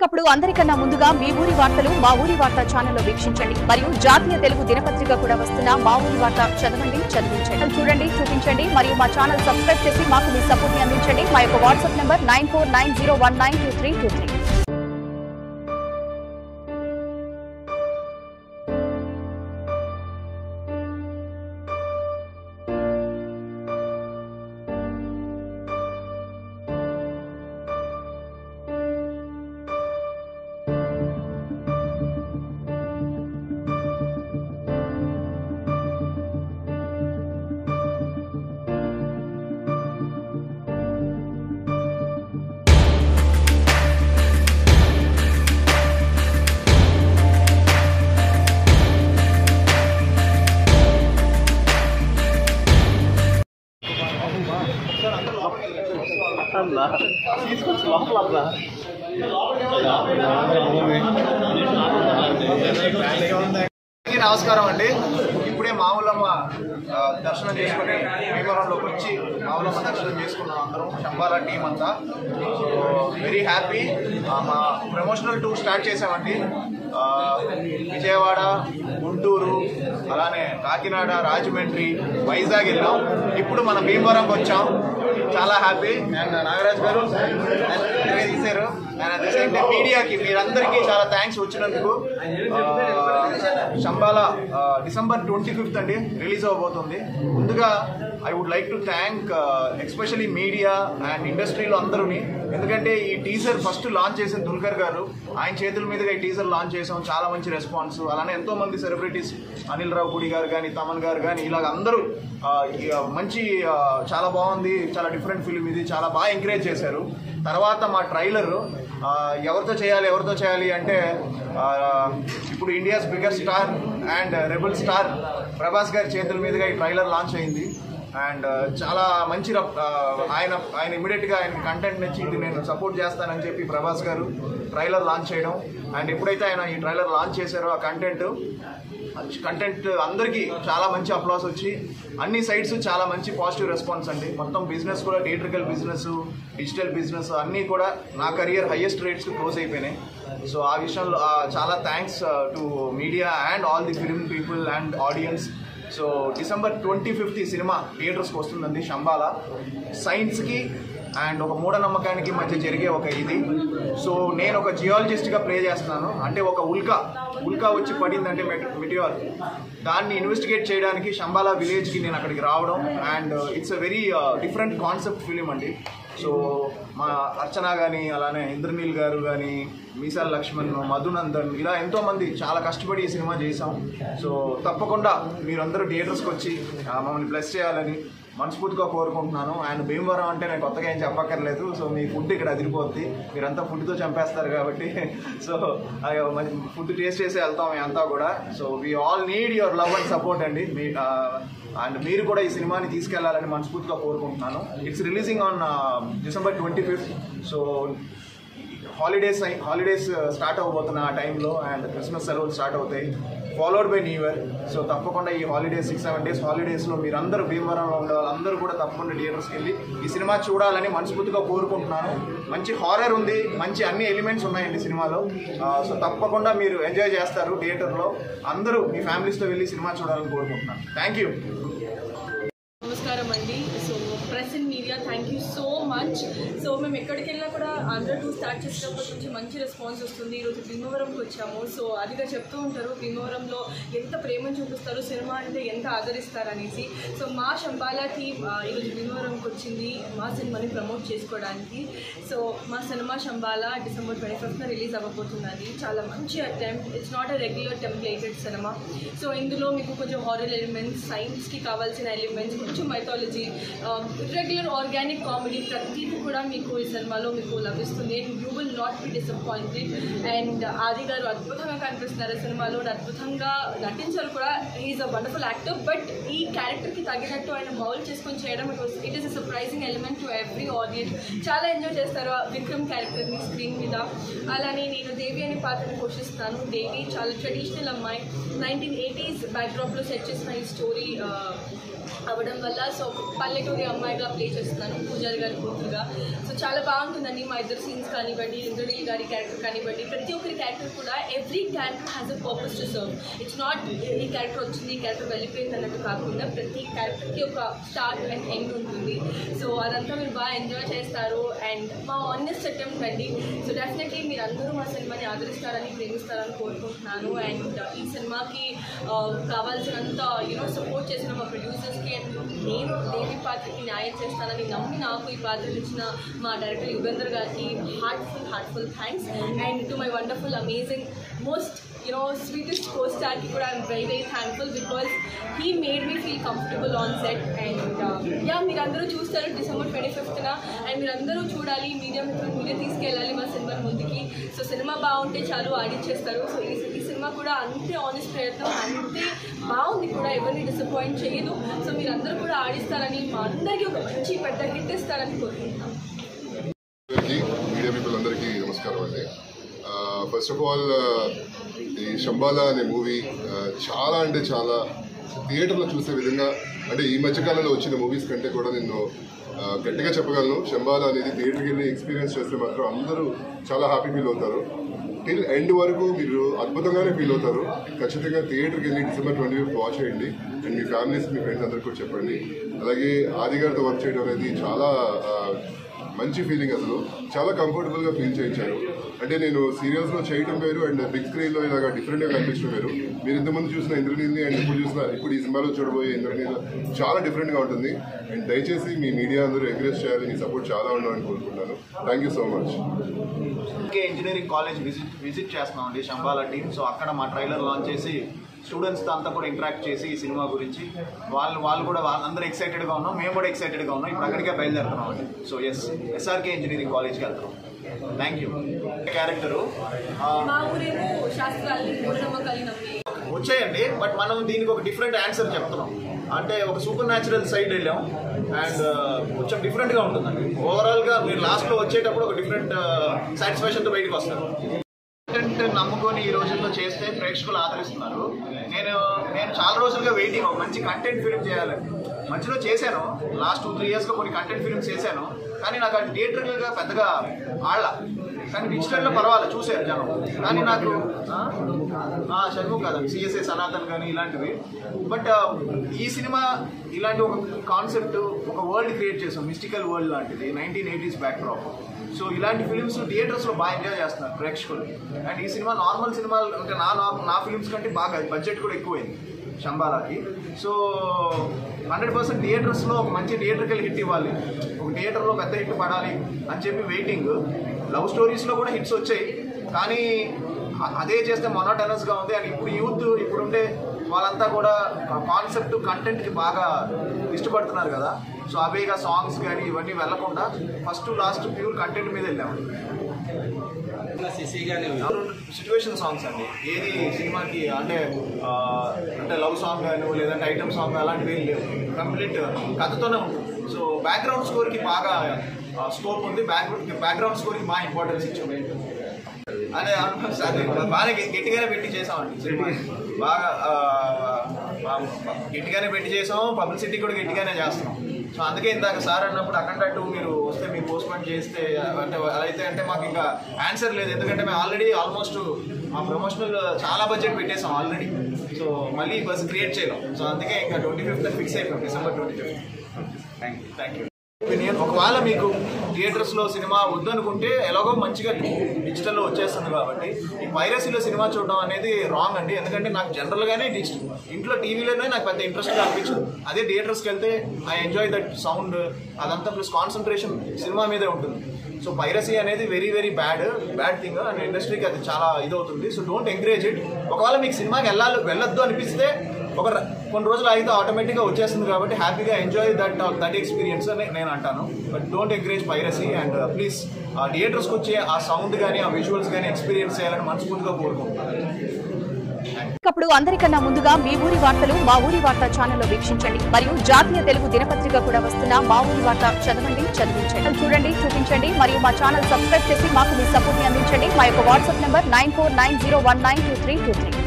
ఎప్పటికప్పుడు అందరికన్నా ముందుగా మీ ఊరి వార్తలు మా ఊరి వార్త ఛానల్లో వీక్షించండి మరియు జాతీయ తెలుగు దినపత్రిక కూడా వస్తున్న మా ఊరి వార్త చదవండి, చదివించండి, చూడండి, చూపించండి మరియు మా ఛానల్ సబ్స్క్రైబ్ చేసి మాకు మీ సపోర్ట్ ని అందించండి. మా యొక్క వాట్సాప్ నంబర్ 9490192323. నమస్కారం అండి. ఇప్పుడే మావులమ్మ దర్శనం చేసుకుని భీమవరంలోకి వచ్చి మావులమ్మ దర్శనం చేసుకున్నాం అందరం, శంబాలా టీం అంతా. So very happy. మా ప్రమోషనల్ టూర్ స్టార్ట్ చేసామండి. విజయవాడ, గుంటూరు, అలానే కాకినాడ, రాజమండ్రి, వైజాగ్ వెళ్ళాం. ఇప్పుడు మన భీమవరంకి వచ్చాం. చాలా హ్యాపీ. అండ్ నాగరాజ్ గారు తీశారు. అండ్ మీడియాకి మీరందరికీ చాలా థ్యాంక్స్ వచ్చినందుకు. శంబాలా December 25th అండి రిలీజ్ అవబోతుంది. ముందుగా I would like to thank especially media and ఇండస్ట్రీలో అందరూని. ఎందుకంటే ఈ టీజర్ ఫస్ట్ లాంచ్ చేసిన దుల్కర్ గారు, ఆయన చేతుల మీదుగా ఈ టీజర్ లాంచ్ చేసాం. చాలా మంచి రెస్పాన్స్. అలానే ఎంతోమంది సెలబ్రిటీస్, అనిల్ రావుపూడి గారు కానీ, తమన్ గారు కానీ, ఇలాగ అందరూ మంచి చాలా బాగుంది, చాలా డిఫరెంట్ ఫిల్మ్ ఇది, చాలా బాగా ఎంకరేజ్ చేశారు. తర్వాత మా ట్రైలర్ ఎవరితో చేయాలి అంటే ఇప్పుడు India's bigger star and rebel star Prabhas గారి చేతుల మీదుగా ఈ ట్రైలర్ లాంచ్ అయింది. అండ్ చాలా మంచి ఆయన ఇమీడియట్గా ఆయన కంటెంట్ నచ్చి ఇది నేను సపోర్ట్ చేస్తానని చెప్పి ప్రభాస్ గారు ట్రైలర్ లాంచ్ చేయడం. అండ్ ఎప్పుడైతే ఆయన ఈ ట్రైలర్ లాంచ్ చేశారో ఆ కంటెంట్ అందరికీ చాలా మంచి అప్లాస్ వచ్చి అన్ని సైడ్స్ చాలా మంచి పాజిటివ్ రెస్పాన్స్ అండి. మొత్తం బిజినెస్ కూడా థియేట్రికల్ బిజినెస్, డిజిటల్ బిజినెస్ అన్నీ కూడా నా కెరియర్ హైయెస్ట్ రేట్స్ క్లోజ్ అయిపోయినాయి. సో ఆ విషయంలో చాలా thanks to media and all the film people and audience. So December 25th ఈ సినిమా థియేటర్స్కి వస్తుందండి. శంబాలా సైన్స్కి అండ్ ఒక మూఢనమ్మకానికి మధ్య జరిగే ఒక ఇది. సో నేను ఒక జియాలజిస్ట్గా ప్లే చేస్తున్నాను. అంటే ఒక ఉల్కా వచ్చి పడిందంటే మెటీరియల్, దాన్ని ఇన్వెస్టిగేట్ చేయడానికి శంబాలా విలేజ్కి నేను అక్కడికి రావడం. And it's a very different concept film అండి. సో మా అర్చన కానీ, అలానే ఇంద్రనీల్ గారు కానీ, మీసాల లక్ష్మణ్, మధునందన్, ఇలా ఎంతోమంది చాలా కష్టపడి ఈ సినిమా చేసాం. సో తప్పకుండా మీరందరూ థియేటర్స్కి వచ్చి మమ్మల్ని బ్లెస్ చేయాలని మనస్ఫూర్తిగా కోరుకుంటున్నాను. అండ్ భీమవరం అంటే నేను కొత్తగా ఏం చెప్పక్కర్లేదు. సో మీ ఫుడ్ ఇక్కడ అదిరిపోద్ది. మీరంతా ఫుడ్తో చంపేస్తారు కాబట్టి సో ఫుడ్ టేస్ట్ చేసి వెళ్తాం అంతా కూడా. So we all need your love and support అండి. అండ్ మీరు కూడా ఈ సినిమాని తీసుకెళ్లాలని మనస్ఫూర్తిగా కోరుకుంటున్నాను. It's releasing on December 25th. So holidays start అవ్వబోతున్న ఆ టైంలో, అండ్ క్రిస్మస్ సెలవులు స్టార్ట్ అవుతాయి, followed by new year. So తప్పకుండా ఈ హాలిడేస్ 6-7 days హాలిడేస్లో మీరందరూ భీమవరంలో ఉండే వాళ్ళందరూ కూడా తప్పకుండా థియేటర్స్కి వెళ్ళి ఈ సినిమా చూడాలని మనస్ఫూర్తిగా కోరుకుంటున్నాను. మంచి హారర్ ఉంది, మంచి అన్ని ఎలిమెంట్స్ ఉన్నాయండి సినిమాలో. సో తప్పకుండా మీరు ఎంజాయ్ చేస్తారు థియేటర్లో. అందరూ మీ ఫ్యామిలీస్తో వెళ్ళి సినిమా చూడాలని కోరుకుంటున్నాను. Thank you. నమస్కారం అండి. So press and media, thank you so much. So మేము ఎక్కడికి వెళ్ళినా కూడా ఆంధ్ర టూర్ స్టార్ట్ చేసినప్పటి నుంచి మంచి రెస్పాన్స్ వస్తుంది. ఈరోజు భీమవరంకి వచ్చాము. సో అదిగా చెప్తూ ఉంటారు భీమవరంలో ఎంత ప్రేమను చూపిస్తారు, సినిమా అంటే ఎంత ఆదరిస్తారు అనేసి. సో మా శంబాలా టీమ్ ఈరోజు భీమవరంకి వచ్చింది మా సినిమాని ప్రమోట్ చేసుకోవడానికి. సో మా cinema Shambhala December 25th release అవ్వబోతుందండి. చాలా మంచి attempt. It's not a regular templated cinema. So ఇందులో మీకు కొంచెం హారర్ ఎలిమెంట్స్, సైన్స్కి కావాల్సిన ఎలిమెంట్స్, కొంచెం మైథాలజీ, రెగ్యులర్ ఆర్గానిక్ కామెడీ, ప్రతిదీ కూడా మీకు ఈ సినిమాలో మీకు లభిస్తుంది. You will not be disappointed. And ఆది గారు అద్భుతంగా కనిపిస్తున్నారు సినిమాలో, అద్భుతంగా నటించారు కూడా. Is a wonderful actor. But ఈ క్యారెక్టర్కి తగినట్టు ఆయన మౌల్డ్ చేసుకొని చేయడం it is a surprising element to every audience. చాలా ఎంజాయ్ చేస్తారు విక్రమ్ క్యారెక్టర్ని స్క్రీన్ మీద. అలానే నేను దేవి అనే పాత్రని పోషిస్తాను. దేవి చాలా ట్రెడిషనల్ అమ్మాయి. 1980s బ్యాక్డ్రాప్లో సెట్ చేసిన ఈ స్టోరీ అవ్వడం వల్ల సో పల్లెటూరి అమ్మాయిగా ప్లే చేస్తున్నాను, పూజారి గారి కూతురుగా. సో చాలా బాగుంటుందండి. మా ఇద్దరు సీన్స్ కానివ్వండి, ఇంద్రనీల్ గారి క్యారెక్టర్ కానివ్వండి, ప్రతి ఒక్కరి క్యారెక్టర్ కూడా every character has a purpose to serve. It's not ఈ క్యారెక్టర్ వచ్చింది, ఈ క్యారెక్టర్ వెళ్ళిపోయింది అన్నట్టు కాకుండా ప్రతి క్యారెక్టర్కి ఒక స్టార్ట్ అండ్ ఎండ్ ఉంటుంది. సో అదంతా మీరు బాగా ఎంజాయ్ చేస్తారు అండ్ మా ఆనెస్ట్ అటెంప్ట్ అండి. సో డెఫినెట్లీ మీరు అందరూ మా సినిమాని ఆదరిస్తారని, ప్రేమిస్తారని కోరుకుంటున్నాను. అండ్ ఈ సినిమాకి కావాల్సినంత సపోర్ట్ చేసిన మా ప్రొడ్యూసర్స్కి అండ్ నేను దేవి పాత్రకి న్యాయం చేస్తానని నమ్మి నాకు ఈ పాత్రలు ఇచ్చిన మా డైరెక్టర్ యుగేందర్ గారికి heartful thanks. And to my wonderful amazing most sweetest co-star ki kuda I'm very very thankful because he made me feel comfortable on set. And yeah, మీరు అందరూ చూస్తారు December 25th na and మీరు అందరూ చూడాలి, media మిత్రులు మీరే తీసుకెళ్ళాలి మా సినిమా ముందుకి. సో సినిమా బాగుంటే చాలు ఆడిచ్చేస్తారు. సో ఈ సినిమా కూడా అంతే ఆనెస్ట్ ప్రయత్నం, అంతే బాగుంది కూడా, ఎవరిని డిసప్పాయింట్ చేయదు. సో మీరు అందరూ కూడా ఆడిస్తారని, మా అందరికీ ఒక మంచి పెద్ద హిట్ ఇస్తారని కోరుకుంటున్నాం. మీడియా పీపుల్ అందరికీ నమస్కారం అండి. ఫస్ట్ ఆఫ్ ఆల్ ఈ శంబాలా అనే మూవీ చాలా అంటే చాలా థియేటర్లో చూసే విధంగా, అంటే ఈ మధ్యకాలంలో వచ్చిన మూవీస్ కంటే కూడా నేను గట్టిగా చెప్పగలను. శంబాలా అనేది థియేటర్కి వెళ్ళి ఎక్స్పీరియన్స్ చేస్తే మాత్రం అందరూ చాలా హ్యాపీ ఫీల్ అవుతారు. టిల్ ఎండ్ వరకు మీరు అద్భుతంగానే ఫీల్ అవుతారు. ఖచ్చితంగా థియేటర్కి వెళ్ళి December 25th వాచ్ చేయండి and me families, me friends అందరికీ కూడా చెప్పండి. అలాగే ఆది గారితో వర్క్ చేయడం అనేది చాలా మంచి ఫీలింగ్. అసలు చాలా కంఫర్టబుల్గా ఫీల్ చేయించారు. అంటే నేను సీరియల్స్లో చేయడం వేరు అండ్ బిగ్ స్క్రీన్లో ఇలాగా డిఫరెంట్గా కనిపించడం వేరు. మీరు ఇంతకుముందు చూసిన ఇంద్రనీల్ని అండ్ ఇప్పుడు ఈ సినిమాలో చూడబోయే ఇంద్రనీల్ చాలా డిఫరెంట్గా ఉంటుంది. అండ్ దయచేసి మీ మీడియా అందరూ ఎంకరేజ్ చేయాలి, మీ సపోర్ట్ చాలా ఉండాలని కోరుకుంటున్నాను. Thank you so much. Engineering college visit చేస్తున్నామండి శంబాలా టీమ్. సో అక్కడ మా ట్రైలర్ లాంచ్ చేసి స్టూడెంట్స్తో అంతా కూడా ఇంటరాక్ట్ చేసి ఈ సినిమా గురించి వాళ్ళు కూడా వాళ్ళందరూ ఎక్సైటెడ్గా ఉన్నాం, మేము కూడా ఎక్సైటెడ్గా ఉన్నాం. ఇప్పుడు అక్కడికే బయలుదేరుతున్నాం అండి. సో SRK ఇంజనీరింగ్ కాలేజ్కి వెళ్తున్నాం. Thank you. క్యారెక్టరు వచ్చాయండి, బట్ మనం దీనికి ఒక డిఫరెంట్ ఆన్సర్ చెప్తున్నాం. అంటే ఒక సూపర్ న్యాచురల్ సైడ్ వెళ్ళాం అండ్ కొంచెం డిఫరెంట్గా ఉంటుందండి. ఓవరాల్గా మీరు లాస్ట్లో వచ్చేటప్పుడు ఒక డిఫరెంట్ సాటిస్ఫాక్షన్తో బయటకు వస్తారు. కంటెంట్ నమ్ముకొని ఈ రోజుల్లో చేస్తే ప్రేక్షకులు ఆదరిస్తున్నారు. నేను చాలా రోజులుగా వెయిటింగ్, ఒక మంచి కంటెంట్ ఫిల్మ్ చేయాలని. మధ్యలో చేశాను, లాస్ట్ 2-3 yearsలో కొన్ని కంటెంట్ ఫిల్మ్స్ చేశాను, కానీ నాకు అది థియేటర్గా పెద్దగా ఆడలా. కానీ డిజిటల్లో పర్వాలేదు, చూశారు జనం. కానీ నాకు షణ్ముఖ్ కాదండి, CSA సనాతన్ కానీ ఇలాంటివి. బట్ ఈ సినిమా ఇలాంటి ఒక కాన్సెప్ట్, ఒక వరల్డ్ క్రియేట్ చేసాం, మిస్టికల్ వరల్డ్ లాంటిది, 1980s బ్యాక్డ్రాప్. సో ఇలాంటి ఫిలిమ్స్ థియేటర్స్లో బాగా ఎంజాయ్ చేస్తున్నారు ప్రేక్షకులు. అండ్ ఈ సినిమా నార్మల్ సినిమాలు అంటే నా ఫిలిమ్స్ కంటే బాగా బడ్జెట్ కూడా ఎక్కువైంది శంబాలాకి. సో 100% థియేటర్స్లో ఒక మంచి థియేటర్కి వెళ్ళి హిట్ ఇవ్వాలి, ఒక థియేటర్లో పెద్ద హిట్ పడాలి అని చెప్పి వెయిటింగ్. లవ్ స్టోరీస్లో కూడా హిట్స్ వచ్చాయి, కానీ అదే చేస్తే మొనోటనస్గా ఉంది. అండ్ ఇప్పుడు యూత్ ఇప్పుడుండే వాళ్ళంతా కూడా కాన్సెప్ట్ కంటెంట్కి బాగా ఇష్టపడుతున్నారు కదా. సో అవేగా సాంగ్స్ కానీ ఇవన్నీ వెళ్ళకుండా ఫస్ట్ లాస్ట్ ప్యూర్ కంటెంట్ మీద వెళ్ళాము. సిచ్యువేషన్ సాంగ్స్ అండి, ఏది సినిమాకి అంటే లవ్ సాంగ్ కానీ లేదంటే ఐటమ్ సాంగ్ అలాంటివి ఏం లేవు, కంప్లీట్ కథతోనే ఉంటుంది. సో బ్యాక్గ్రౌండ్ స్కోర్కి బాగా స్కోప్ ఉంది, బ్యాక్గ్రౌండ్ స్కోర్కి బాగా ఇంపార్టెన్స్ ఇచ్చాము. అదే బాగా గట్టిగానే పెట్టి చేసామండి సినిమా, బాగా గట్టిగానే పెట్టి చేసాము, పబ్లిసిటీ కూడా గట్టిగానే చేస్తున్నాం. సో అందుకే ఇందాక సార్ అన్నప్పుడు అఖండ 2 మీరు వస్తే మీరు పోస్ట్పోన్ చేస్తే అంటే అయితే అంటే మాకు ఇంకా ఆన్సర్ లేదు. ఎందుకంటే మేము ఆల్రెడీ ఆల్మోస్ట్ మా ప్రమోషనల్ చాలా బడ్జెట్ పెట్టేసాం ఆల్రెడీ. సో మళ్ళీ బస్ క్రియేట్ చేయలేం. సో అందుకే ఇంకా 25th ఫిక్స్ అయిపోయాం, December 25th. Thank you. ఒకవేళ మీకు థియేటర్స్లో సినిమా వద్దనుకుంటే ఎలాగో మంచిగా డిజిటల్లో వచ్చేస్తుంది కాబట్టి ఈ పైరసీలో సినిమా చూడడం అనేది రాంగ్ అండి. ఎందుకంటే నాకు జనరల్గానే ఇంట్లో టీవీలోనే నాకు పెద్ద ఇంట్రెస్ట్గా అనిపించదు. అదే థియేటర్స్కి వెళ్తే ఐ ఎంజాయ్ దట్ సౌండ్ అదంతా, ప్లస్ కాన్సన్ట్రేషన్ సినిమా మీదే ఉంటుంది. సో పైరసీ అనేది very very bad thing and ఇండస్ట్రీకి అది చాలా ఇదవుతుంది. So don't encourage it. ఒకవేళ మీకు సినిమాకి వెళ్ళొద్దు అనిపిస్తే కొన్ని రోజులు అయితే ఆటోమేటిక్గా వచ్చేస్తుంది కాబట్టి హ్యాపీగా ఎంజాయ్ దట్ ఎక్స్పీరియన్స్ అని నేను అంటాను. But don't encourage piracy and please థియేటర్స్కి వచ్చే ఆ సౌండ్ కానీ ఆ విజువల్స్ కానీ ఎక్స్పీరియన్స్ చేయాలని మనస్ఫూర్తిగా కోరుకుంటున్నాను. అప్పుడు అందరికన్నా ముందుగా మీ ఊరి వార్తలు మా ఊరి వార్త ఛానల్లో వీక్షించండి. మరియు జాతీయ తెలుగు దినపత్రిక కూడా వస్తున్న మా ఊరి వార్త చదవండి, చదివించండి, చూడండి, చూపించండి. మరియు మా ఛానల్ సబ్స్క్రైబ్ చేసి మాకు మీ సపోర్ట్ ని అందించండి. మా యొక్క వాట్సాప్ నెంబర్ 9490192323.